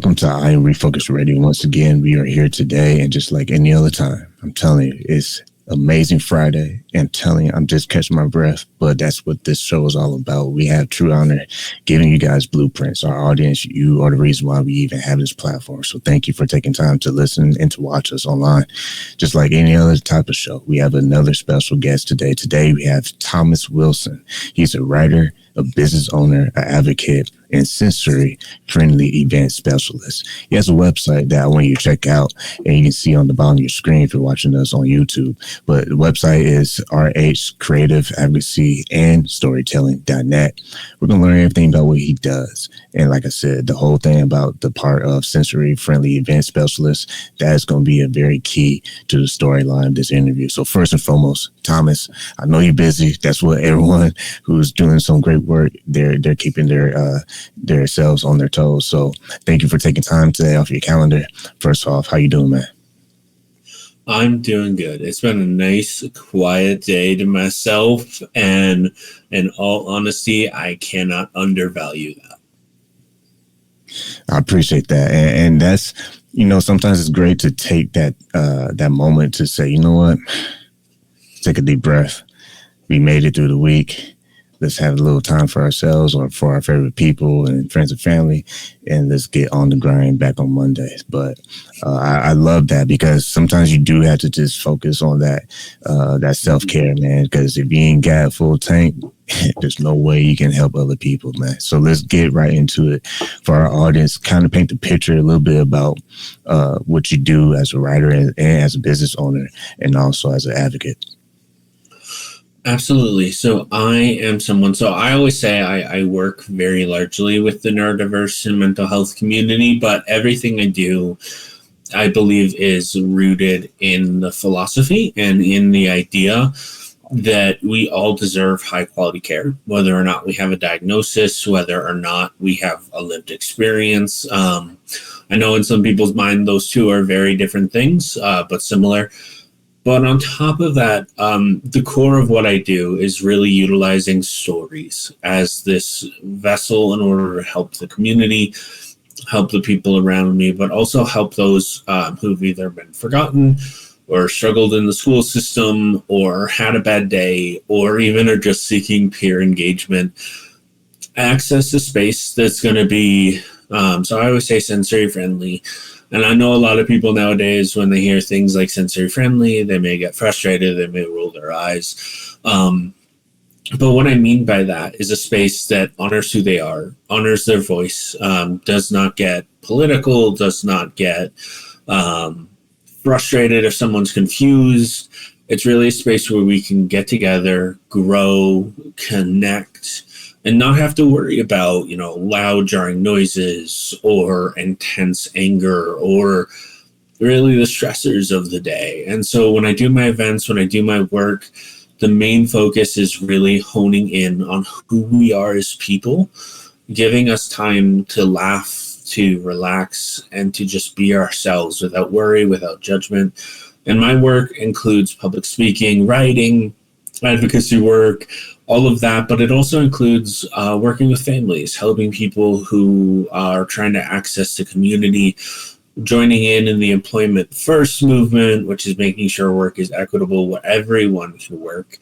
welcome to I Am Refocused Radio. Once again, we are here today, and just like any other time, I'm telling you, it's amazing Friday. And telling you, I'm just catching my breath, but that's what this show is all about. We have true honor giving you guys blueprints. Our audience, you are the reason why we even have this platform. So thank you for taking time to listen and to watch us online. Just like any other type of show, we have another special guest today. Today we have Thomas Wilson. He's a writer, a business owner, an advocate, and sensory-friendly event specialist. He has a website that I want you to check out, and you can see on the bottom of your screen if you're watching us on YouTube. But the website is rhcreativeadvocacyandstorytelling.net. We're going to learn everything about what he does. And like I said, the whole thing about the part of sensory-friendly event specialist, that is going to be a very key to the storyline of this interview. So first and foremost, Thomas, I know you're busy. That's what everyone who's doing some great work, they're keeping their selves on their toes. So thank you for taking time today off your calendar. First off, how you doing, man? I'm doing good. It's been a nice, quiet day to myself, and in all honesty, I cannot undervalue that. I appreciate that. And that's, sometimes it's great to take that moment to say, you know what, take a deep breath. We made it through the week. Let's have a little time for ourselves or for our favorite people and friends and family, and let's get on the grind back on Mondays. But I love that, because sometimes you do have to just focus on that self-care, man, because if you ain't got full tank, there's no way you can help other people, man. So let's get right into it. For our audience, kind of paint the picture a little bit about what you do as a writer and as a business owner, and also as an advocate. Absolutely. So I always say I work very largely with the neurodiverse and mental health community, but everything I do, I believe, is rooted in the philosophy and in the idea that we all deserve high quality care, whether or not we have a diagnosis, whether or not we have a lived experience. I know in some people's mind, those two are very different things, but similar. But on top of that, the core of what I do is really utilizing stories as this vessel in order to help the community, help the people around me, but also help those who've either been forgotten or struggled in the school system or had a bad day or even are just seeking peer engagement, access a space that's going to be, so I always say sensory friendly. And I know a lot of people nowadays, when they hear things like sensory friendly, they may get frustrated, they may roll their eyes. But what I mean by that is a space that honors who they are, honors their voice, does not get political, does not get frustrated if someone's confused. It's really a space where we can get together, grow, connect, and not have to worry about, loud jarring noises or intense anger or really the stressors of the day. And so when I do my events, when I do my work, the main focus is really honing in on who we are as people, giving us time to laugh, to relax, and to just be ourselves without worry, without judgment. And my work includes public speaking, writing, advocacy work, all of that, but it also includes working with families, helping people who are trying to access the community, joining in the employment first movement, which is making sure work is equitable where everyone can work,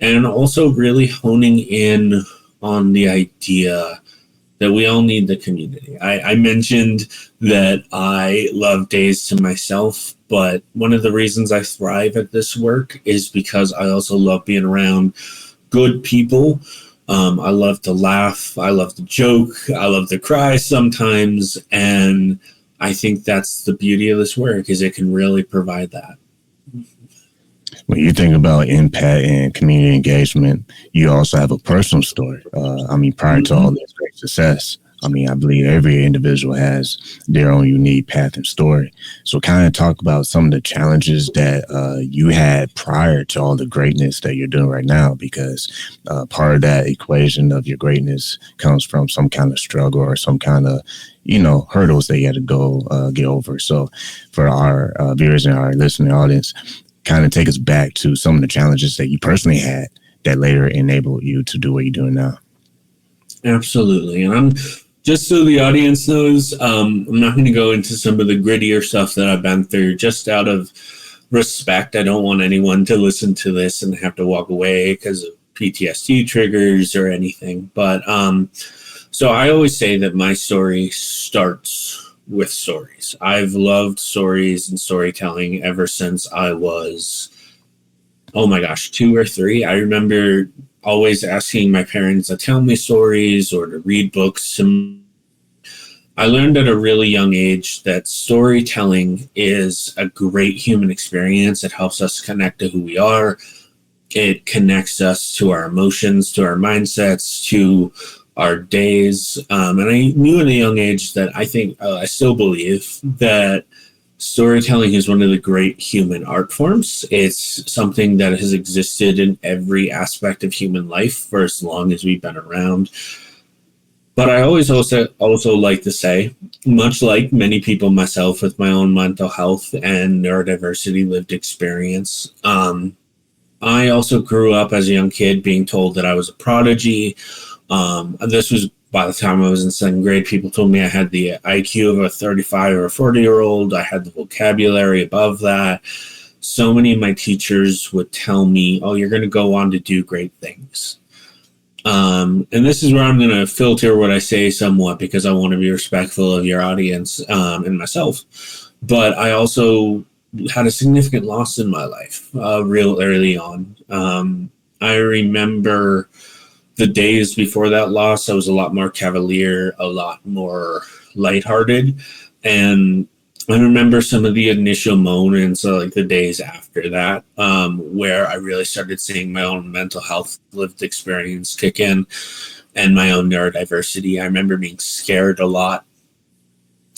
and also really honing in on the idea that we all need the community. I mentioned that I love days to myself, but one of the reasons I thrive at this work is because I also love being around good people. I love to laugh. I love to joke. I love to cry sometimes. And I think that's the beauty of this work, is it can really provide that. When you think about impact and community engagement, you also have a personal story. Prior to all this great success, I believe every individual has their own unique path and story. So kind of talk about some of the challenges that you had prior to all the greatness that you're doing right now, because part of that equation of your greatness comes from some kind of struggle or some kind of, hurdles that you had to go get over. So for our viewers and our listening audience, kind of take us back to some of the challenges that you personally had that later enabled you to do what you're doing now. Absolutely. And I'm Just so the audience knows, I'm not going to go into some of the grittier stuff that I've been through, just out of respect. I don't want anyone to listen to this and have to walk away because of PTSD triggers or anything. But so I always say that my story starts with stories. I've loved stories and storytelling ever since I was, oh my gosh, 2 or 3. I remember always asking my parents to tell me stories or to read books. I learned at a really young age that storytelling is a great human experience. It helps us connect to who we are. It connects us to our emotions, to our mindsets, to our days. And I knew at a young age that I still believe that storytelling is one of the great human art forms. It's something that has existed in every aspect of human life for as long as we've been around. But I always also like to say, much like many people, myself, with my own mental health and neurodiversity lived experience, I also grew up as a young kid being told that I was a prodigy. This was by the time I was in 2nd grade. People told me I had the IQ of a 35 or a 40-year-old. I had the vocabulary above that. So many of my teachers would tell me, oh, you're going to go on to do great things. And this is where I'm going to filter what I say somewhat, because I want to be respectful of your audience and myself. But I also had a significant loss in my life real early on. I remember the days before that loss. I was a lot more cavalier, a lot more lighthearted. And I remember some of the initial moments, like the days after that, where I really started seeing my own mental health lived experience kick in and my own neurodiversity. I remember being scared a lot,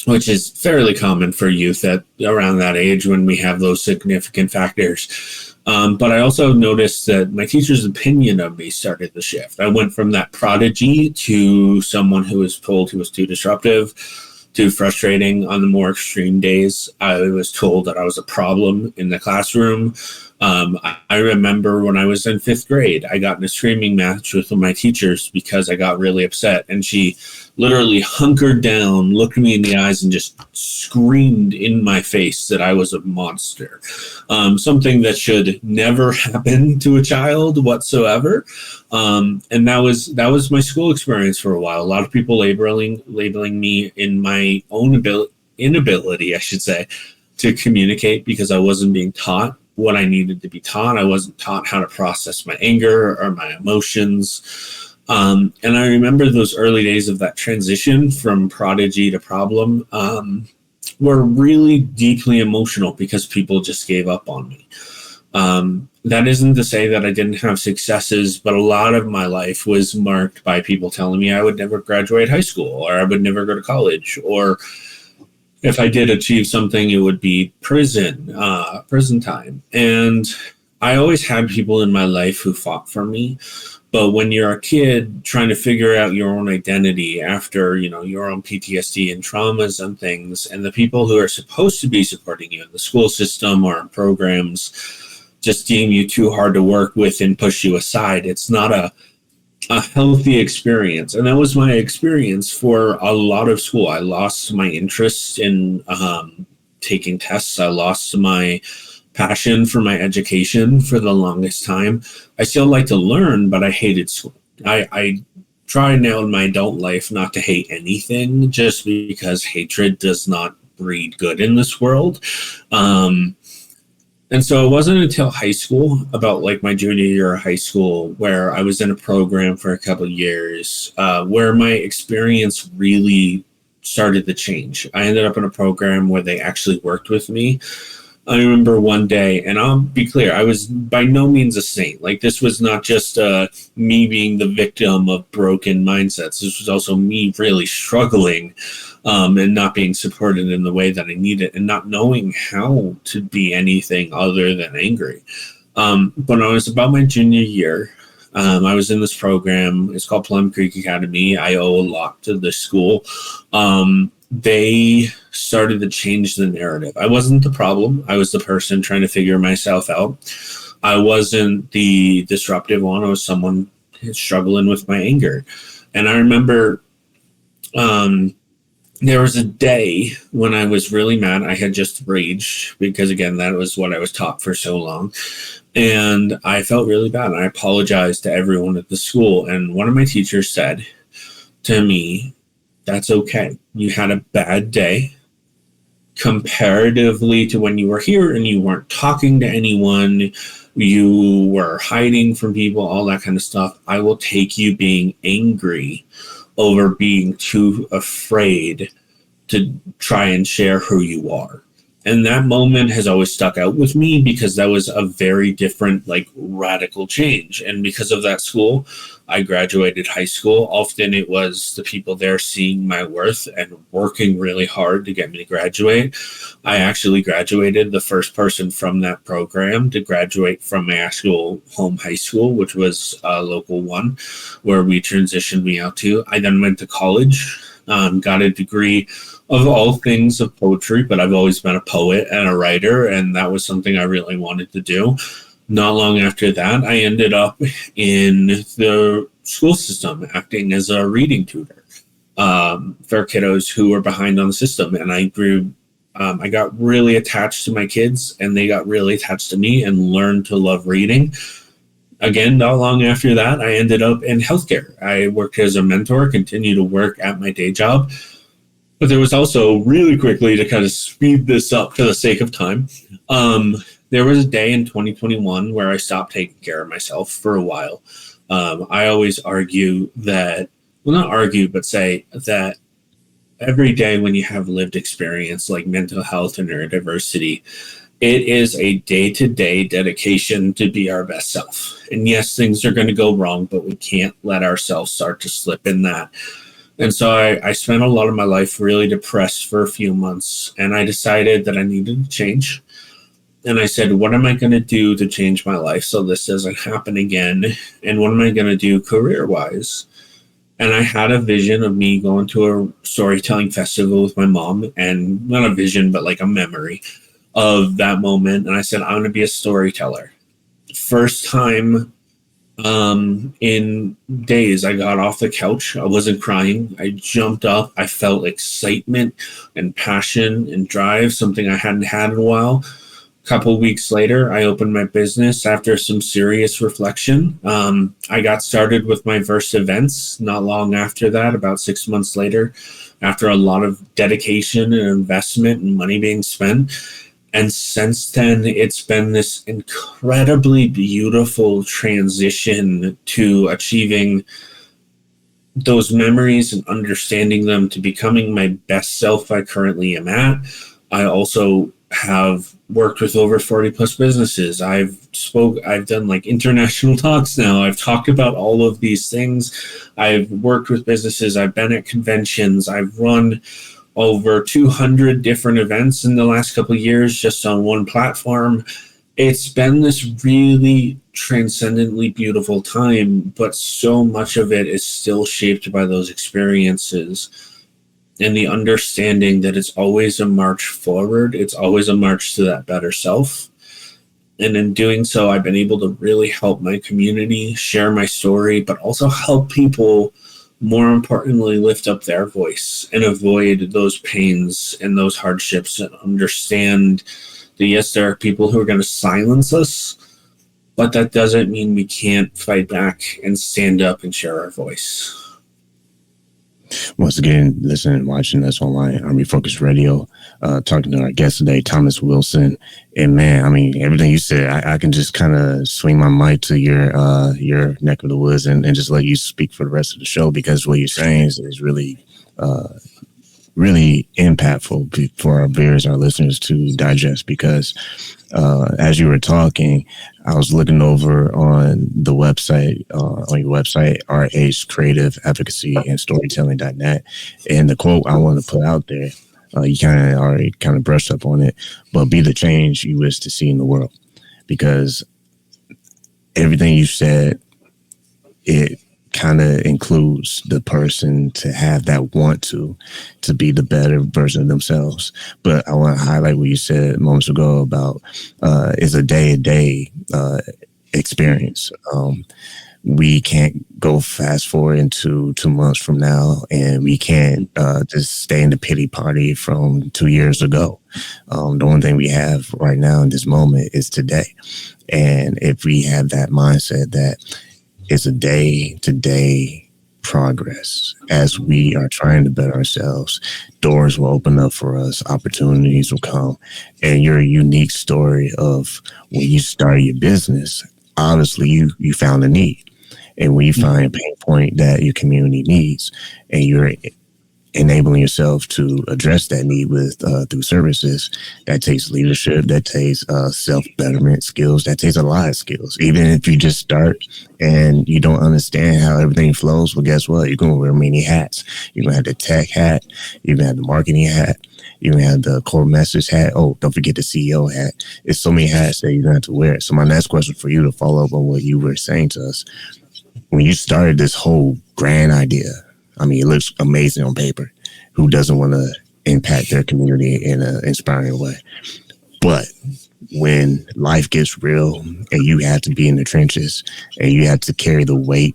which is fairly common for youth at around that age when we have those significant factors. But I also noticed that my teacher's opinion of me started to shift. I went from that prodigy to someone who was told he was too disruptive, too frustrating. On the more extreme days, I was told that I was a problem in the classroom. I remember when I was in 5th grade, I got in a screaming match with one of my teachers because I got really upset, and she literally hunkered down, looked me in the eyes, and just screamed in my face that I was a monster. Something that should never happen to a child whatsoever. And that was my school experience for a while. A lot of people labeling me in my own inability, I should say, to communicate, because I wasn't being taught what I needed to be taught. I wasn't taught how to process my anger or my emotions. And I remember those early days of that transition from prodigy to problem were really deeply emotional because people just gave up on me. That isn't to say that I didn't have successes, but a lot of my life was marked by people telling me I would never graduate high school, or I would never go to college, or if I did achieve something, it would be prison time. And I always had people in my life who fought for me. But when you're a kid trying to figure out your own identity after, your own PTSD and traumas and things, and the people who are supposed to be supporting you in the school system or in programs just deem you too hard to work with and push you aside, it's not a healthy experience. And that was my experience for a lot of school. I lost my interest in taking tests. I lost my passion for my education for the longest time. I still like to learn, but I hated school. I try now in my adult life not to hate anything, just because hatred does not breed good in this world. And so it wasn't until high school, about like my junior year of high school, where I was in a program for a couple of years, where my experience really started to change. I ended up in a program where they actually worked with me. I remember one day, and I'll be clear, I was by no means a saint. Like, this was not just me being the victim of broken mindsets. This was also me really struggling and not being supported in the way that I needed, and not knowing how to be anything other than angry. But when I was about my junior year, I was in this program. It's called Plum Creek Academy. I owe a lot to this school. They started to change the narrative. I wasn't the problem. I was the person trying to figure myself out. I wasn't the disruptive one. I was someone struggling with my anger. And I remember There was a day when I was really mad. I had just raged because, again, that was what I was taught for so long. And I felt really bad. I apologized to everyone at the school. And one of my teachers said to me, "That's okay. You had a bad day comparatively to when you were here and you weren't talking to anyone. You were hiding from people, all that kind of stuff. I will take you being angry over being too afraid to try and share who you are." And that moment has always stuck out with me because that was a very different, like, radical change. And because of that school, I graduated high school. Often it was the people there seeing my worth and working really hard to get me to graduate. I actually graduated the first person from that program to graduate from my actual home high school, which was a local one where we transitioned me out to. I then went to college, got a degree of all things of poetry, but I've always been a poet and a writer, and that was something I really wanted to do. Not long after that, I ended up in the school system acting as a reading tutor for kiddos who were behind on the system. And I grew, I got really attached to my kids, and they got really attached to me and learned to love reading. Again, not long after that, I ended up in healthcare. I worked as a mentor, continued to work at my day job. But there was also, really quickly, to kind of speed this up for the sake of time, there was a day in 2021 where I stopped taking care of myself for a while. I always argue that, well, not argue, but say that every day when you have lived experience like mental health and neurodiversity, it is a day-to-day dedication to be our best self. And yes, things are going to go wrong, but we can't let ourselves start to slip in that. And so I spent a lot of my life really depressed for a few months, and I decided that I needed to change. And I said, what am I going to do to change my life so this doesn't happen again? And what am I going to do career-wise? And I had a vision of me going to a storytelling festival with my mom, and not a vision, but like a memory of that moment. And I said, I'm going to be a storyteller. First time in days, I got off the couch. I wasn't crying. I jumped up. I felt excitement and passion and drive, something I hadn't had in a while. A couple of weeks later, I opened my business after some serious reflection. I got started with my first events not long after that, about 6 months later, after a lot of dedication and investment and money being spent. And since then, it's been this incredibly beautiful transition to achieving those memories and understanding them to becoming my best self I currently am at. I also have worked with over 40 plus businesses. I've done like international talks now. I've talked about all of these things. I've worked with businesses. I've been at conventions. I've run over 200 different events in the last couple of years just on one platform. It's been this really transcendently beautiful time, but so much of it is still shaped by those experiences and the understanding that it's always a march forward. It's always a march to that better self. And in doing so, I've been able to really help my community share my story, but also help people, more importantly, lift up their voice and avoid those pains and those hardships and understand that, yes, there are people who are going to silence us, but that doesn't mean we can't fight back and stand up and share our voice. Once again, listening and watching us online on Refocused Radio, talking to our guest today, Thomas Wilson. And man, I mean, everything you said, I can just kind of swing my mic to your neck of the woods and just let you speak for the rest of the show, because what you're saying is really, really impactful for our viewers, our listeners to digest. Because as you were talking, I was looking over on the website, on your website, RH Creative Advocacy and Storytelling.net. And the quote I want to put out there, you kind of already kind of brushed up on it, but be the change you wish to see in the world. Because everything you said, it kind of includes the person to have that want to be the better version of themselves. But I want to highlight what you said moments ago about it's a day experience. We can't go fast forward into 2 months from now, and we can't just stay in the pity party from 2 years ago. The only thing we have right now in this moment is today. And if we have that mindset that it's a day to day progress as we are trying to better ourselves, doors will open up for us, opportunities will come, and your unique story of when you started your business, obviously you found a need. And when you find a pain point that your community needs, and you're enabling yourself to address that need with through services, that takes leadership, that takes self-betterment skills, that takes a lot of skills. Even if you just start and you don't understand how everything flows, well, guess what? You're going to wear many hats. You're going to have the tech hat, you're going to have the marketing hat, you're going to have the core message hat. Oh, don't forget the CEO hat. It's so many hats that you're going to have to wear. So my next question for you, to follow up on what you were saying to us, when you started this whole grand idea, I mean, it looks amazing on paper. Who doesn't want to impact their community in an inspiring way? But when life gets real and you have to be in the trenches and you have to carry the weight,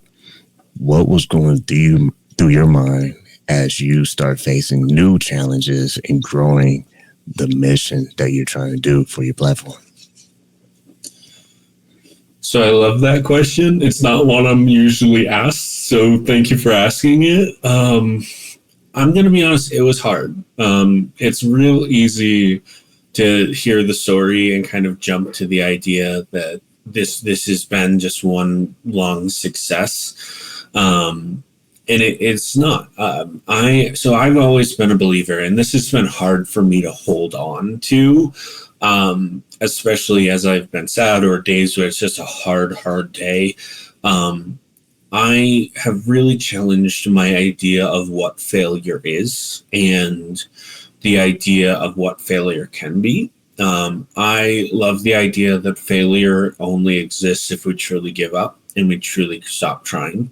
what was going through your mind as you start facing new challenges and growing the mission that you're trying to do for your platform? So I love that question. It's not one I'm usually asked, so thank you for asking it. I'm going to be honest, it was hard. It's real easy to hear the story and kind of jump to the idea that this has been just one long success. And it's not. I've always been a believer, and this has been hard for me to hold on to. Especially as I've been sad or days where it's just a hard day. I have really challenged my idea of what failure is and the idea of what failure can be. I love the idea that failure only exists if we truly give up and we truly stop trying.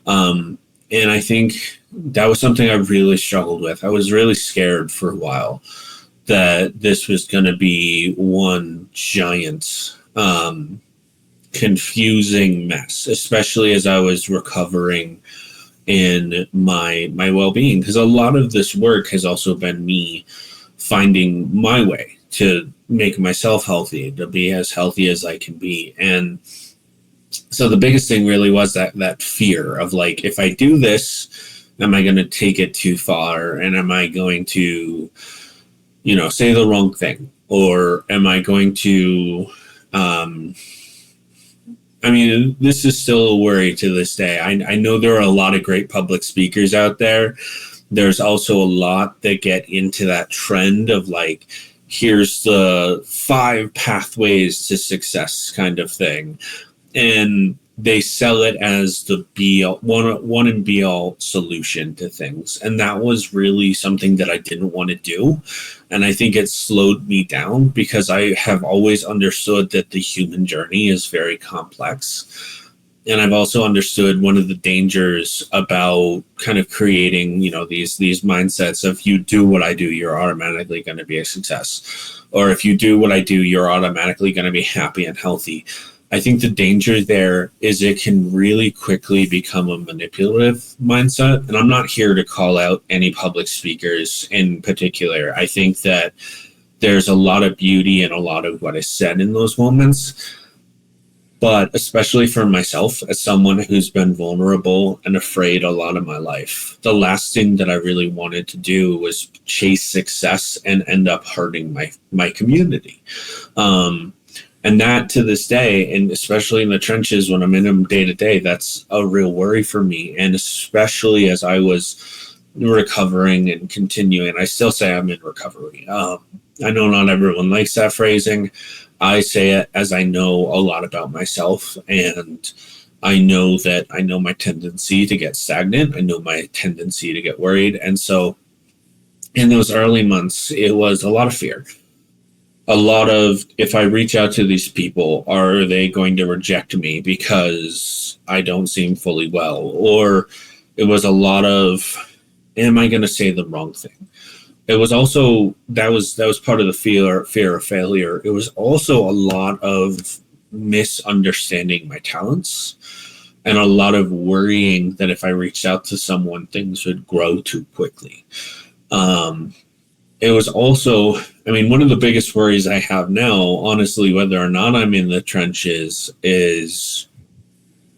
And I think that was something I really struggled with. I was really scared for a while that this was going to be one giant confusing mess, especially as I was recovering in my well-being, because a lot of this work has also been me finding my way to make myself healthy, to be as healthy as I can be. And so the biggest thing really was that fear of, like, if I do this, am I going to take it too far, and am I going to say the wrong thing, or am I going to this is still a worry to this day. I know there are a lot of great public speakers out there. There's also a lot that get into that trend of, like, here's the 5 pathways to success kind of thing. And they sell it as the one and be all solution to things. And that was really something that I didn't want to do. And I think it slowed me down, because I have always understood that the human journey is very complex. And I've also understood one of the dangers about kind of creating, these mindsets of, you do what I do, you're automatically going to be a success. Or if you do what I do, you're automatically going to be happy and healthy. I think the danger there is it can really quickly become a manipulative mindset. And I'm not here to call out any public speakers in particular. I think that there's a lot of beauty in a lot of what is said in those moments. But especially for myself, as someone who's been vulnerable and afraid a lot of my life, the last thing that I really wanted to do was chase success and end up hurting my community. And that, to this day, and especially in the trenches when I'm in them day to day, that's a real worry for me. And especially as I was recovering and continuing, I still say I'm in recovery. I know not everyone likes that phrasing. I say it as I know a lot about myself, and I know that I know my tendency to get stagnant. I know my tendency to get worried. And so in those early months, it was a lot of fear. A lot of, if I reach out to these people, are they going to reject me because I don't seem fully well? Or it was a lot of, am I going to say the wrong thing? It was also, that was part of the fear of failure. It was also a lot of misunderstanding my talents and a lot of worrying that if I reached out to someone, things would grow too quickly. It was also, I mean, one of the biggest worries I have now, honestly, whether or not I'm in the trenches, is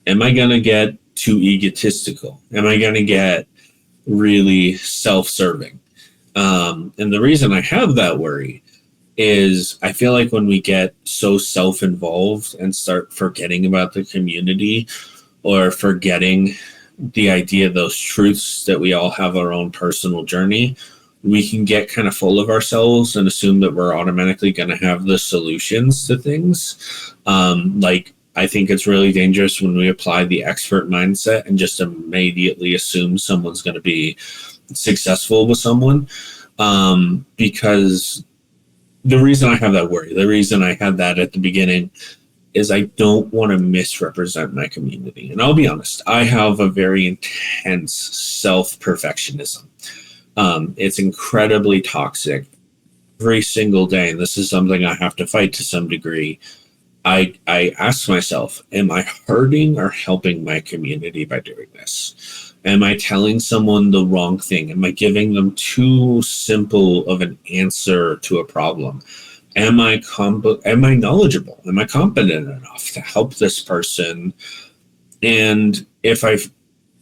am I going to get too egotistical? Am I going to get really self-serving? And the reason I have that worry is I feel like when we get so self-involved and start forgetting about the community or forgetting the idea of those truths that we all have our own personal journey, we can get kind of full of ourselves and assume that we're automatically going to have the solutions to things. Like, I think it's really dangerous when we apply the expert mindset and just immediately assume someone's going to be successful with someone. Because the reason I have that worry, the reason I had that at the beginning, is I don't want to misrepresent my community. And I'll be honest, I have a very intense self-perfectionism. It's incredibly toxic every single day. And this is something I have to fight to some degree. I ask myself, am I hurting or helping my community by doing this? Am I telling someone the wrong thing? Am I giving them too simple of an answer to a problem? Am I knowledgeable? Am I competent enough to help this person? And if I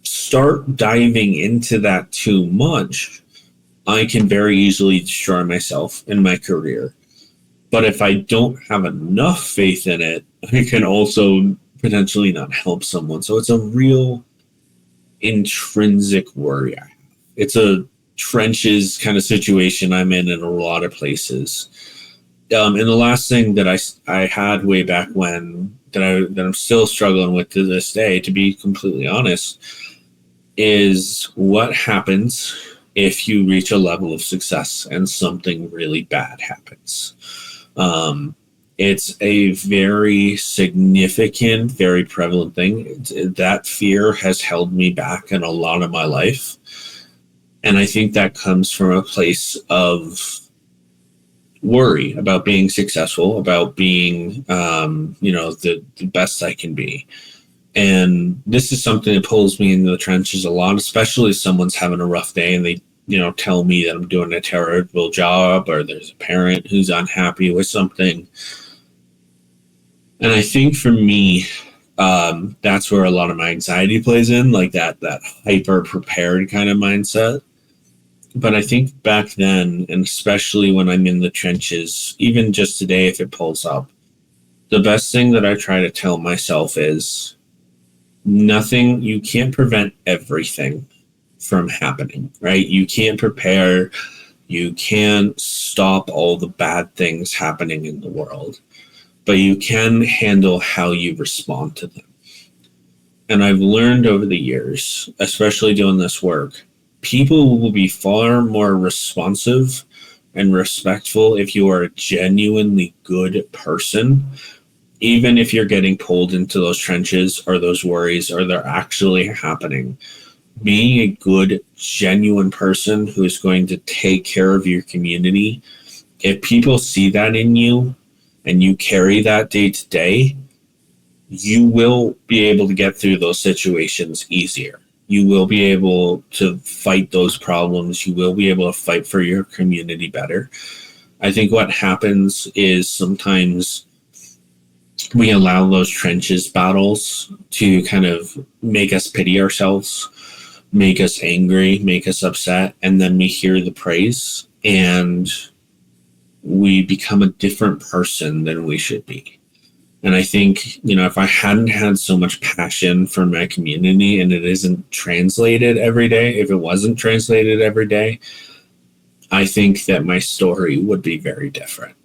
start diving into that too much, I can very easily destroy myself in my career. But if I don't have enough faith in it, I can also potentially not help someone. So it's a real intrinsic worry. It's a trenches kind of situation I'm in a lot of places. And the last thing that I had way back when that I'm still struggling with to this day, to be completely honest, is what happens if you reach a level of success and something really bad happens. It's a very significant, very prevalent thing. That fear has held me back in a lot of my life. And I think that comes from a place of worry about being successful, about being, the best I can be. And this is something that pulls me into the trenches a lot, especially if someone's having a rough day and they, tell me that I'm doing a terrible job, or there's a parent who's unhappy with something. And I think for me, that's where a lot of my anxiety plays in, like that hyper prepared kind of mindset. But I think back then, and especially when I'm in the trenches, even just today, if it pulls up, the best thing that I try to tell myself is you can't prevent everything from happening, right? You can't prepare, you can't stop all the bad things happening in the world, but you can handle how you respond to them. And I've learned over the years, especially doing this work, people will be far more responsive and respectful if you are a genuinely good person, even if you're getting pulled into those trenches or those worries, or they're actually happening. Being a good, genuine person who is going to take care of your community, if people see that in you and you carry that day to day, you will be able to get through those situations easier. You will be able to fight those problems. You will be able to fight for your community better. I think what happens is sometimes we allow those trenches battles to kind of make us pity ourselves, make us angry, make us upset, and then we hear the praise and we become a different person than we should be. And I think, if I hadn't had so much passion for my community and it isn't translated every day, if it wasn't translated every day, I think that my story would be very different.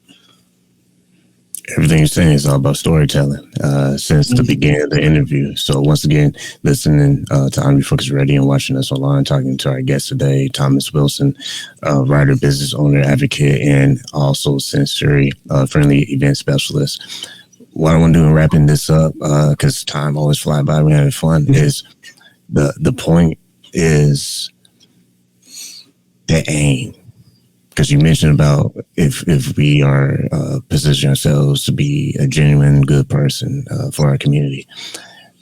Everything you're saying is all about storytelling since the beginning of the interview. So once again, listening to On Refocused Radio and watching us online, talking to our guest today, Thomas Wilson, writer, business owner, advocate, and also sensory friendly event specialist. What I want to do in wrapping this up, because time always flies by, we're having fun, is the point is the aim. because you mentioned about if we are positioning ourselves to be a genuine good person for our community,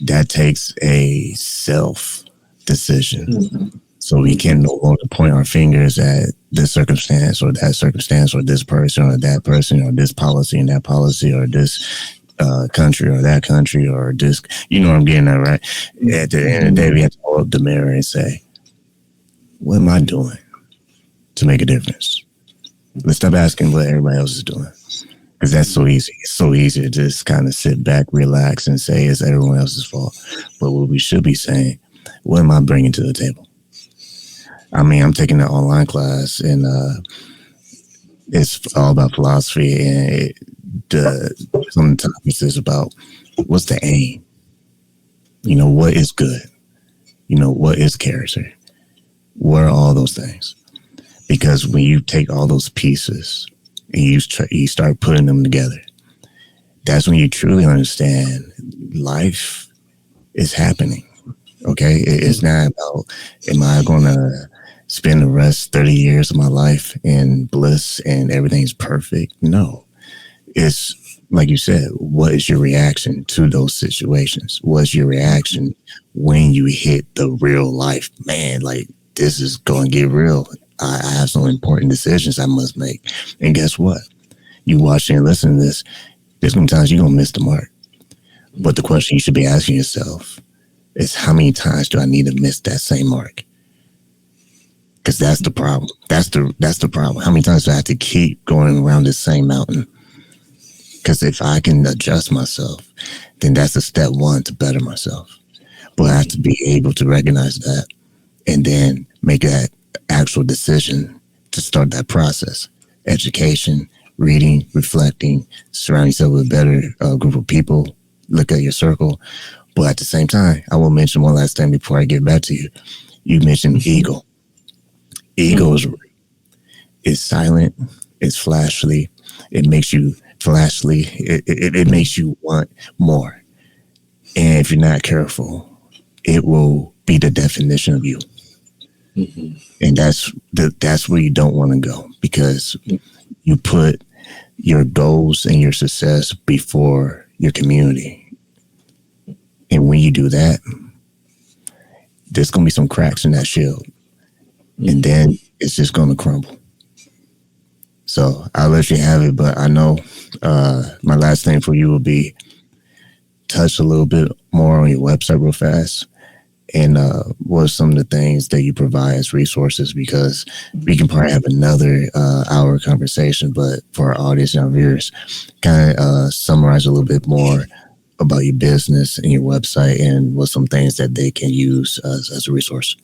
that takes a self decision. Mm-hmm. So we can no longer point our fingers at this circumstance or that circumstance or this person or that person or this policy and that policy or this country or that country or this, you know what I'm getting at, right? At the end of the day, we have to hold up the mirror and say, what am I doing to make a difference? Let's stop asking what everybody else is doing. Because that's so easy. It's so easy to just kind of sit back, relax, and say it's everyone else's fault. But what we should be saying, what am I bringing to the table? I mean, I'm taking an online class, and it's all about philosophy, and some of the topics is about what's the aim? You know, what is good? You know, what is character? What are all those things? Because when you take all those pieces and you start putting them together, that's when you truly understand life is happening. Okay? It's not about, am I going to spend the rest 30 years of my life in bliss and everything's perfect? No. It's like you said, what is your reaction to those situations? What's your reaction when you hit the real life? Man, like, this is going to get real. I have some important decisions I must make. And guess what? You watching and listening to this, there's going to be times you're going to miss the mark. But the question you should be asking yourself is, how many times do I need to miss that same mark? Because that's the problem. That's the problem. How many times do I have to keep going around this same mountain? Because if I can adjust myself, then that's the step one to better myself. But I have to be able to recognize that and then make that actual decision to start that process. Education, reading, reflecting, surround yourself with a better group of people, look at your circle. But at the same time, I will mention one last thing before I get back to you. You mentioned ego. Ego is silent, it's flashly, it makes you flashly, it makes you want more. And if you're not careful, it will be the definition of you. Mm-hmm. And that's where you don't want to go, because you put your goals and your success before your community. And when you do that, there's going to be some cracks in that shield. Mm-hmm. And then it's just going to crumble. So I'll let you have it, but I know my last thing for you will be touch a little bit more on your website real fast. And what are some of the things that you provide as resources? Because we can probably have another hour conversation, but for our audience and our viewers, kind of summarize a little bit more about your business and your website and what some things that they can use as a resource.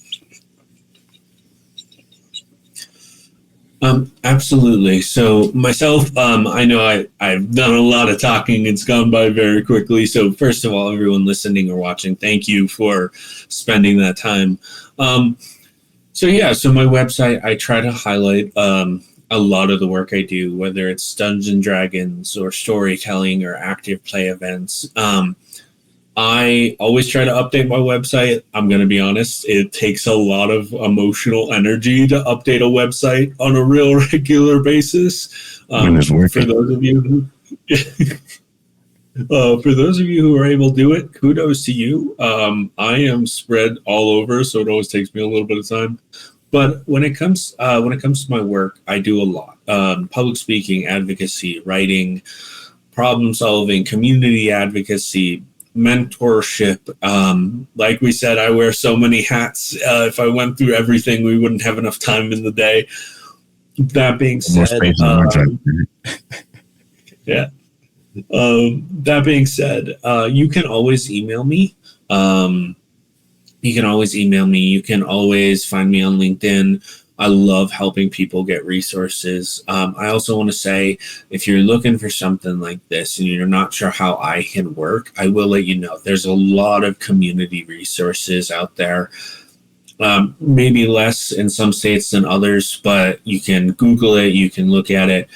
Absolutely. So myself, I know I've done a lot of talking. It's gone by very quickly. So first of all, everyone listening or watching, thank you for spending that time. So my website, I try to highlight a lot of the work I do, whether it's Dungeons & Dragons or storytelling or active play events. I always try to update my website. I'm going to be honest, it takes a lot of emotional energy to update a website on a real regular basis. For those of you who are able to do it, kudos to you. I am spread all over, so it always takes me a little bit of time. But when it comes to my work, I do a lot. Public speaking, advocacy, writing, problem solving, community advocacy, mentorship. Like we said, I wear so many hats. If I went through everything, we wouldn't have enough time in the day. That being said, that being said, you can always email me. You can always find me on LinkedIn. I love helping people get resources. I also want to say, if you're looking for something like this and you're not sure how I can work, I will let you know. There's a lot of community resources out there. Maybe less in some states than others, but you can Google it, you can look at it.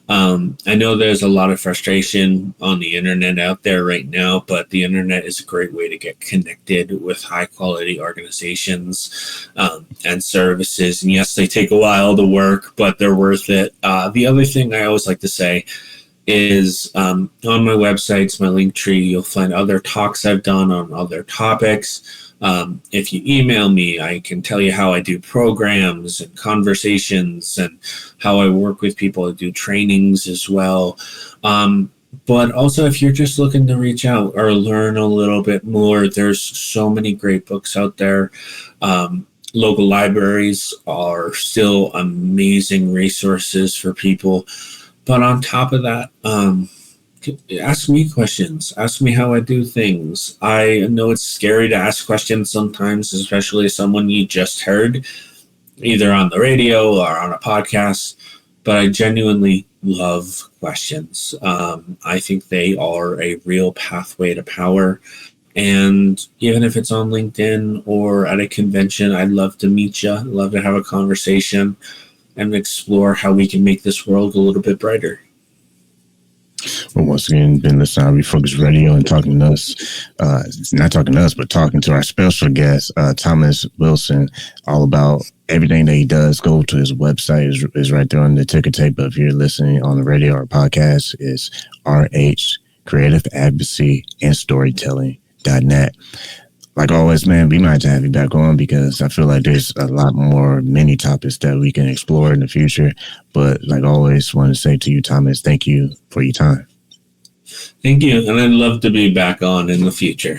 I know there's a lot of frustration on the internet out there right now, but the internet is a great way to get connected with high quality organizations and services. And yes, they take a while to work, but they're worth it. The other thing I always like to say is on my websites, my link tree, you'll find other talks I've done on other topics. If you email me, I can tell you how I do programs and conversations and how I work with people to do trainings as well. But also, if you're just looking to reach out or learn a little bit more, there's so many great books out there. Local libraries are still amazing resources for people. But on top of that, ask me questions. Ask me how I do things. I know it's scary to ask questions sometimes, especially someone you just heard, either on the radio or on a podcast. But I genuinely love questions. I think they are a real pathway to power. And even if it's on LinkedIn or at a convention, I'd love to meet you. I'd love to have a conversation and explore how we can make this world a little bit brighter. Well, once again, been listening to Refocused Radio and talking to us, not talking to us, but talking to our special guest, Thomas Wilson, all about everything that he does. Go to his website, is right there on the ticker tape. But if you're listening on the radio or podcast, it's RH Creative Advocacy and Storytelling.net. Like always, man, we might have to have you back on because I feel like there's a lot more many topics that we can explore in the future. But like always, want to say to you, Thomas, thank you for your time. Thank you. And I'd love to be back on in the future.